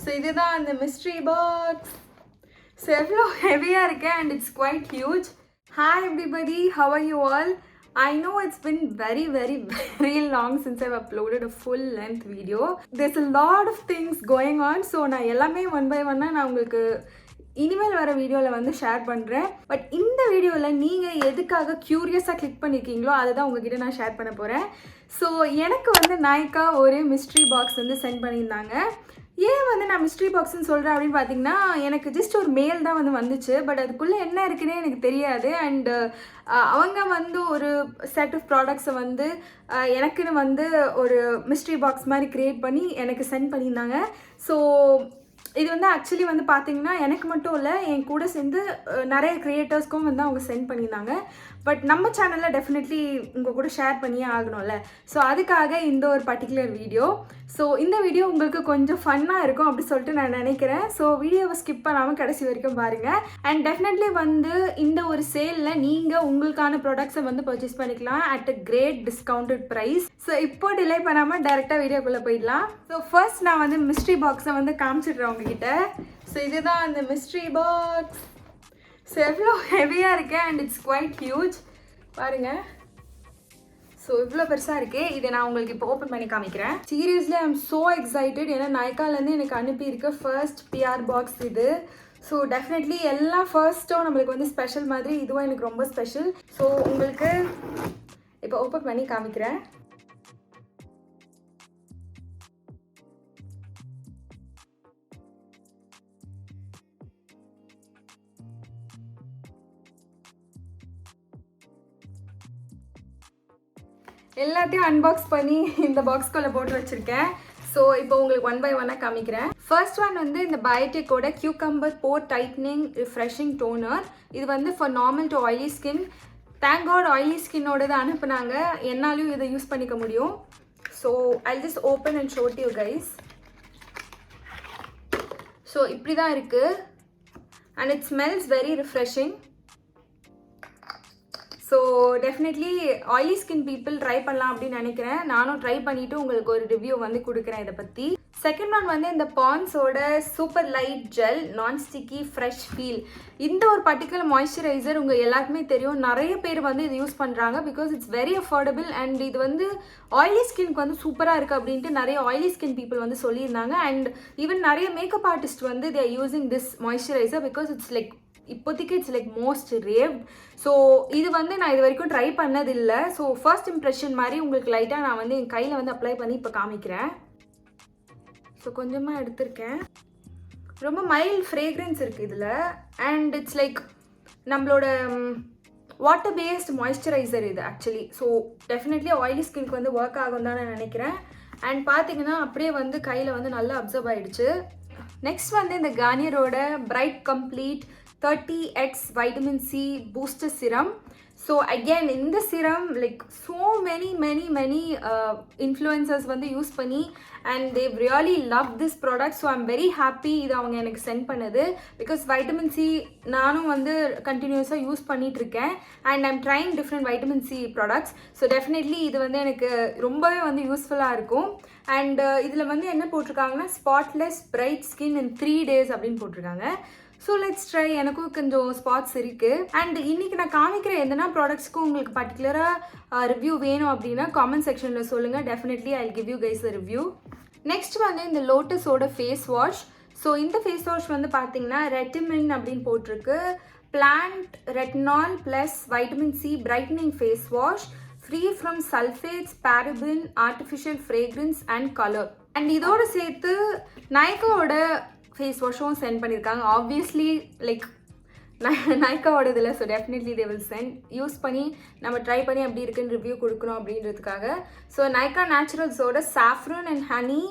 So this is the mystery box. So it's heavy and it's quite huge. Hi everybody, how are you all? I know it's been very long since I've uploaded a full length video. There's a lot of things going on, so na ellame one by one na ungalku இனிமேல் வர வீடியோவில் வந்து share பண்ணுறேன். But இந்த வீடியோவில் நீங்கள் எதுக்காக க்யூரியஸாக click பண்ணியிருக்கீங்களோ அதை தான் உங்ககிட்ட நான் ஷேர் பண்ண போகிறேன். ஸோ எனக்கு வந்து நாய்க்கா ஒரு மிஸ்ட்ரி பாக்ஸ் வந்து சென்ட் பண்ணியிருந்தாங்க. ஏன் வந்து நான் மிஸ்ட்ரி பாக்ஸ்ன்னு சொல்கிறேன் அப்படின்னு பார்த்தீங்கன்னா, எனக்கு ஜஸ்ட் ஒரு மெயில் தான் வந்து வந்துச்சு. பட் அதுக்குள்ளே என்ன இருக்குன்னே எனக்கு தெரியாது. அண்ட் அவங்க வந்து ஒரு செட் ஆஃப் ப்ராடக்ட்ஸை வந்து எனக்குன்னு வந்து ஒரு மிஸ்ட்ரி பாக்ஸ் மாதிரி க்ரியேட் பண்ணி எனக்கு சென்ட் பண்ணியிருந்தாங்க. ஸோ இது வந்து ஆக்சுவலி வந்து பார்த்தீங்கன்னா எனக்கு மட்டும் இல்லை, என் கூட சேர்ந்து நிறைய க்ரியேட்டர்ஸ்க்கும் வந்து அவங்க சென்ட் பண்ணியிருந்தாங்க. பட் நம்ம சேனலில் டெஃபினெட்லி உங்கள் கூட ஷேர் பண்ணியே ஆகணும்ல. ஸோ அதுக்காக இந்த ஒரு பர்டிகுலர் வீடியோ. ஸோ இந்த வீடியோ உங்களுக்கு கொஞ்சம் ஃபன்னாக இருக்கும் அப்படி சொல்லிட்டு நான் நினைக்கிறேன். ஸோ வீடியோவை ஸ்கிப் பண்ணாமல் கடைசி வரைக்கும் பாருங்கள். அண்ட் டெஃபினெட்லி வந்து இந்த ஒரு சேலில் நீங்கள் உங்களுக்கான ப்ராடக்ட்ஸை வந்து பர்ச்சேஸ் பண்ணிக்கலாம் at a great discounted price. So இப்போ டிலே பண்ணாமல் டைரெக்டாக வீடியோக்குள்ளே போயிடலாம். ஸோ ஃபர்ஸ்ட் நான் வந்து மிஸ்ட்ரி பாக்ஸை வந்து காமிச்சிடுறேன் உங்ககிட்ட. ஸோ இதுதான் அந்த மிஸ்ட்ரி பாக்ஸ். ஸோ எவ்வளோ ஹெவியாக இருக்கு அண்ட் இட்ஸ் குவைட் ஹியூஜ் பாருங்கள். ஸோ இவ்வளோ பெருசாக இருக்குது. இதை நான் உங்களுக்கு இப்போ ஓப்பன் பண்ணி காமிக்கிறேன். Seriously I am so excited. ஏன்னா நாய்க்காலேருந்து எனக்கு அனுப்பியிருக்க ஃபர்ஸ்ட் பிஆர் பாக்ஸ் இது. ஸோ டெஃபினெட்லி எல்லா ஃபர்ஸ்ட்டும் நம்மளுக்கு வந்து ஸ்பெஷல் மாதிரி இதுவும் எனக்கு ரொம்ப ஸ்பெஷல். ஸோ உங்களுக்கு இப்போ ஓப்பன் பண்ணி காமிக்கிறேன். எல்லாத்தையும் அன்பாக்ஸ் பண்ணி இந்த பாக்ஸ்குள்ளே போட்டு வச்சுருக்கேன். ஸோ இப்போ உங்களுக்கு ஒன் பை ஒன்னாக காமிக்கிறேன். ஃபர்ஸ்ட் ஒன் வந்து இந்த பயோட்டிக்கோட cucumber pore tightening refreshing toner. இது வந்து for normal to oily skin. Thank God oily ஸ்கின்னோடது அனுப்புனாங்க, என்னாலையும் இதை யூஸ் பண்ணிக்க முடியும். So I just open and show you guys. So இப்படி தான் இருக்குது and it smells very refreshing. So definitely oily skin people try பண்ணலாம் அப்படின்னு நினைக்கிறேன். நானும் ட்ரை பண்ணிவிட்டு உங்களுக்கு ஒரு ரிவ்யூ வந்து கொடுக்குறேன் இதை பற்றி. செகண்ட் ஒன் வந்து இந்த பாண்ட்ஸோட super light gel non sticky fresh feel. இந்த ஒரு பர்டிகுலர் மாய்ஸ்சரைசர் உங்கள் எல்லாருக்குமே தெரியும், நிறைய பேர் வந்து இது யூஸ் பண்ணுறாங்க because it's very affordable. And இது வந்து ஆயிலி ஸ்கின்க்கு வந்து சூப்பராக இருக்குது அப்படின்ட்டு நிறைய ஆயிலி ஸ்கின் பீப்புள் வந்து சொல்லியிருந்தாங்க. அண்ட் ஈவன் நிறைய மேக்கப் ஆர்டிஸ்ட் வந்து they are using this moisturiser because it's like இப்போதைக்கு it's like most raved. So இது வந்து நான் இது வரைக்கும் ட்ரை பண்ணதில்லை. ஸோ ஃபர்ஸ்ட் இம்ப்ரெஷன் மாதிரி உங்களுக்கு லைட்டாக நான் வந்து என் கையில் வந்து அப்ளை பண்ணி இப்போ காமிக்கிறேன். ஸோ கொஞ்சமாக எடுத்திருக்கேன். ரொம்ப மைல்ட் ஃப்ரேக்ரன்ஸ் இருக்குது இதில். அண்ட் இட்ஸ் லைக் நம்மளோட வாட்டர் பேஸ்ட் மாய்ஸ்சரைசர் இது ஆக்சுவலி. ஸோ டெஃபினெட்லி ஆயிலி ஸ்கின்க்கு வந்து ஒர்க் ஆகும் தான் நான் நினைக்கிறேன். அண்ட் பார்த்தீங்கன்னா அப்படியே வந்து கையில் வந்து நல்லா அப்சர்வ் ஆகிடுச்சு. நெக்ஸ்ட் வந்து இந்த கார்னியரோட bright complete 30x vitamin C booster serum. So again இந்த serum like so many influencers வந்து யூஸ் பண்ணி and they've really loved this product. So I'm very happy இது அவங்க எனக்கு சென்ட் பண்ணது because vitamin C நானும் வந்து கண்டினியூஸாக யூஸ் பண்ணிட்டு இருக்கேன் and I'm trying different vitamin C products. So definitely இது வந்து எனக்கு ரொம்பவே வந்து யூஸ்ஃபுல்லாக இருக்கும். அண்ட் இதில் வந்து என்ன போட்டிருக்காங்கன்னா spotless bright skin in 3 days அப்படின்னு போட்டிருக்காங்க. So let's try. எனக்கும் கொஞ்சம் ஸ்பாட்ஸ் இருக்குது. அண்ட் இன்றைக்கி நான் காமிக்கிற எந்தனா ப்ராடக்ட்ஸ்க்கும் உங்களுக்கு பர்டிகுலராக ரிவ்யூ வேணும் அப்படின்னா காமெண்ட் செக்ஷனில் சொல்லுங்கள். Definitely I give you guys a review. Next வந்து இந்த லோட்டஸோட ஃபேஸ் வாஷ். ஸோ இந்த ஃபேஸ் வாஷ் வந்து பார்த்தீங்கன்னா ரெட்டிமின் அப்படின்னு போட்டிருக்கு. Plant retinol plus vitamin C brightening face wash, free from sulphates, paraben, artificial fragrance and colour. And இதோடு சேர்த்து நைக்காவோட ஃபேஸ் வாஷும் சென்ட் பண்ணியிருக்காங்க. ஆப்வியஸ்லி லைக் நைக்காவோட இதில். So definitely they will send. Use பண்ணி நம்ம ட்ரை பண்ணி அப்படி இருக்குன்னு ரிவ்யூ கொடுக்கணும் அப்படின்றதுக்காக. ஸோ நைக்கா நேச்சுரல்ஸோட saffron and honey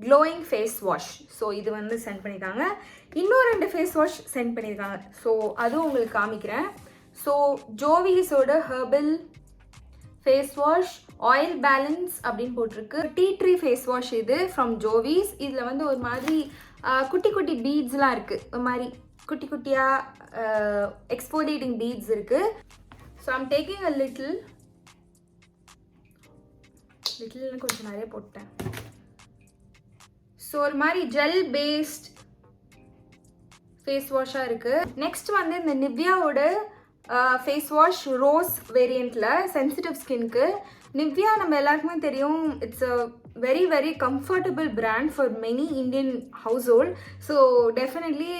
glowing face wash. So இது வந்து சென்ட் பண்ணியிருக்காங்க. இன்னும் 2 ஃபேஸ் வாஷ் சென்ட் பண்ணியிருக்காங்க. ஸோ அதுவும் உங்களுக்கு காமிக்கிறேன். ஸோ ஜோவிஸோட herbal face wash oil balance அப்படின்னு போட்டிருக்கு. டீ ட்ரீ ஃபேஸ் வாஷ் இது ஃப்ரம் ஜோவிஸ். இதில் வந்து ஒரு மாதிரி குட்டி குட்டி பீட்ஸ்லாம் இருக்குது. ஒரு மாதிரி குட்டி குட்டியாக எக்ஸ்போலியேட்டிங் பீட்ஸ் இருக்குது. ஸோ ஐம் டேக்கிங் அ லிட்டில்னு கொஞ்சம் நிறைய போட்டேன். ஸோ ஒரு மாதிரி ஜெல் பேஸ்ட் ஃபேஸ் வாஷாக இருக்குது. நெக்ஸ்ட் வந்து இந்த நிவ்யாவோட ஃபேஸ் வாஷ் ரோஸ் வேரியண்ட்டில் சென்சிட்டிவ் ஸ்கின்க்கு. நிவ்யா நம்ம எல்லாருக்குமே தெரியும், it's a very very comfortable brand for many Indian household. So definitely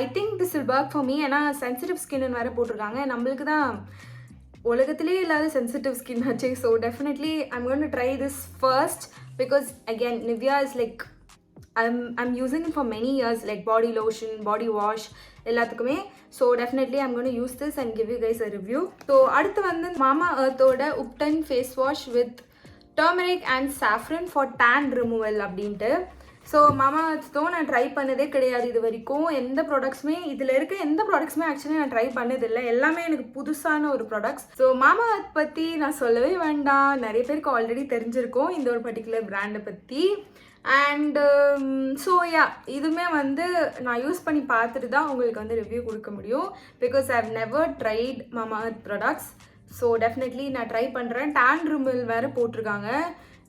I think this will work for me. ஏன்னா சென்சிட்டிவ் ஸ்கின்னு வேறு போட்டிருக்காங்க. நம்மளுக்கு தான் உலகத்திலே இல்லாத சென்சிட்டிவ் ஸ்கின் ஆச்சு. So definitely I'm going to try this first because again Nivea is like I'm using it for many years, like body lotion, body wash எல்லாத்துக்குமே. So definitely I'm going to use this and give you guys a review. So அடுத்து வந்து மாமா எர்த்தோட ubtan face wash with turmeric and saffron for tan removal அப்படின்ட்டு. So மாமா எர்த்தோ நான் try பண்ணதே கிடையாது இது வரைக்கும். எந்த ப்ராடக்ட்ஸுமே இதில் இருக்க எந்த ப்ராடக்ட்ஸுமே ஆக்சுவலி நான் ட்ரை பண்ணதில்லை. எல்லாமே எனக்கு புதுசான ஒரு ப்ராடக்ட்ஸ். ஸோ மாமா எர்த் பற்றி நான் சொல்லவே வேண்டாம், நிறைய பேருக்கு ஆல்ரெடி தெரிஞ்சிருக்கும் இந்த ஒரு பர்டிகுலர் பிராண்டை பற்றி. அண்ட் ஸோ யா, இதுவுமே வந்து நான் யூஸ் பண்ணி பார்த்துட்டு தான் உங்களுக்கு வந்து ரிவ்யூ கொடுக்க முடியும். Because I have never tried Mamaearth products. So definitely நான் ட்ரை பண்ணுறேன். டேன் ரிமூவல் வேறு போட்டிருக்காங்க.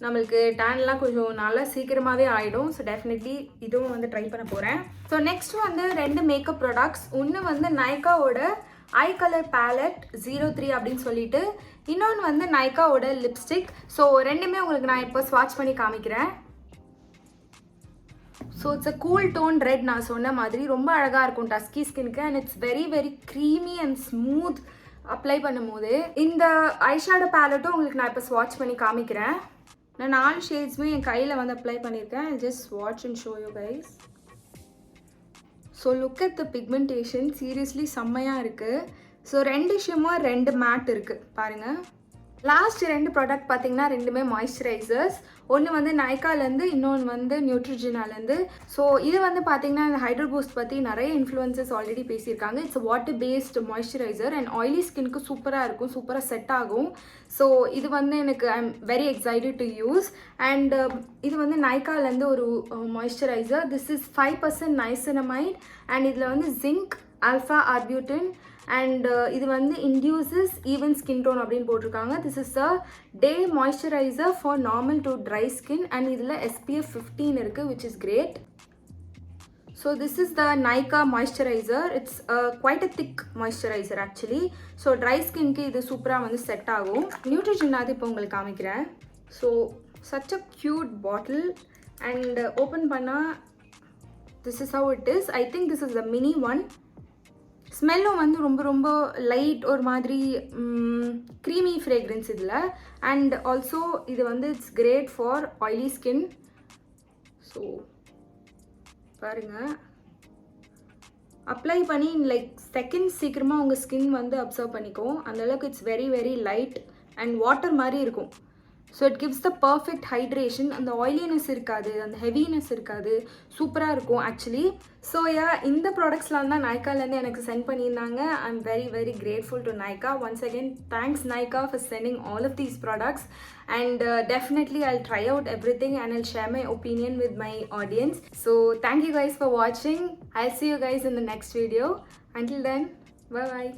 நம்மளுக்கு டேன்லாம் கொஞ்சம் நல்லா சீக்கிரமாகவே ஆகிடும். ஸோ டெஃபினெட்லி இதுவும் வந்து ட்ரை பண்ண போகிறேன். ஸோ நெக்ஸ்ட் வந்து 2 மேக்கப் ப்ராடக்ட்ஸ். ஒன்று வந்து நைக்காவோட ஐ கலர் பேலட் 03 அப்படின்னு சொல்லிட்டு, இன்னொன்று வந்து நைக்காவோட லிப்ஸ்டிக். ஸோ ரெண்டுமே உங்களுக்கு நான் இப்போ ஸ்வாட்ச் பண்ணி காமிக்கிறேன். So it's a cool tone red. நான் சொன்ன மாதிரி ரொம்ப அழகாக இருக்கும் டஸ்கி ஸ்கின்க்கு. And it's very very creamy and smooth apply பண்ணும் போது. இந்த ஐஷேடோ பேலட்டும் உங்களுக்கு நான் இப்போ ஸ்வாட்ச் பண்ணி காமிக்கிறேன். நான் 4 ஷேட்ஸுமே என் கையில் வந்து அப்ளை பண்ணியிருக்கேன். Just watch and show you guys. So look at the pigmentation, seriously செம்மையாக இருக்குது. ஸோ 2 ஷிம்மர் 2 மேட் இருக்குது பாருங்கள். லாஸ்ட் 2 ப்ராடக்ட் பார்த்தீங்கன்னா ரெண்டுமே மாய்ஸ்சரைசர்ஸ். ஒன்று வந்து நைக்காலேருந்து, இன்னொன்று வந்து நியூட்ரிஜினாலேருந்து. ஸோ இது வந்து பார்த்தீங்கன்னா இந்த ஹைட்ரோ பூஸ்ட் பற்றி நிறைய இன்ஃப்ளூயன்சஸ் ஆல்ரெடி பேசியிருக்காங்க. It's water based moisturiser and oily ஸ்கின்க்கு சூப்பராக இருக்கும், சூப்பராக செட் ஆகும். ஸோ இது வந்து எனக்கு I am very excited to use. And இது வந்து நைக்காலேருந்து ஒரு moisturiser. This is 5% niacinamide and இதில் வந்து ஜிங்க், ஆல்ஃபா ஆர்பியூட்டின் அண்ட் இது வந்து இன்டியூசஸ் ஈவன் ஸ்கின் டோன் அப்படின்னு போட்டிருக்காங்க. This is a day moisturiser for normal to dry skin and இதில் SPF 15 இருக்குது, which is great. So this is the Nykaa moisturiser. It's quite a thick moisturiser actually. So dry ஸ்கின்க்கு இது சூப்பராக வந்து set ஆகும். நியூட்ரிஜினாவது இப்போ உங்களுக்கு காமிக்கிறேன். So such a cute bottle and open பண்ணால் this is how it is. I think this is the mini one. ஸ்மெல்லும் வந்து ரொம்ப ரொம்ப லைட், ஒரு மாதிரி க்ரீமி ஃப்ரேக்ரன்ஸ் இதில். அண்ட் ஆல்சோ இது வந்து it's great for oily skin. So பாருங்கள், அப்ளை பண்ணி லைக் செகண்ட்ஸ் சீக்கிரமாக உங்கள் ஸ்கின் வந்து அப்சர்வ் பண்ணிக்கும். அந்தளவுக்கு it's very very light and water மாதிரி இருக்கும். So it gives the perfect hydration. அந்த ஆயிலினஸ் இருக்காது, அந்த ஹெவினஸ் இருக்காது, சூப்பராக இருக்கும் ஆக்சுவலி. ஸோ யா, இந்த ப்ராடக்ட்ஸ்லாம் தான் நைக்காலேருந்து எனக்கு சென்ட் பண்ணியிருந்தாங்க. I am very very grateful to Nykaa. Once again thanks Nykaa for sending all of these products. And definitely I try out everything and I'll share my opinion with my audience. So thank you guys for watching. I'll see you guys in the next video. Until then, bye bye.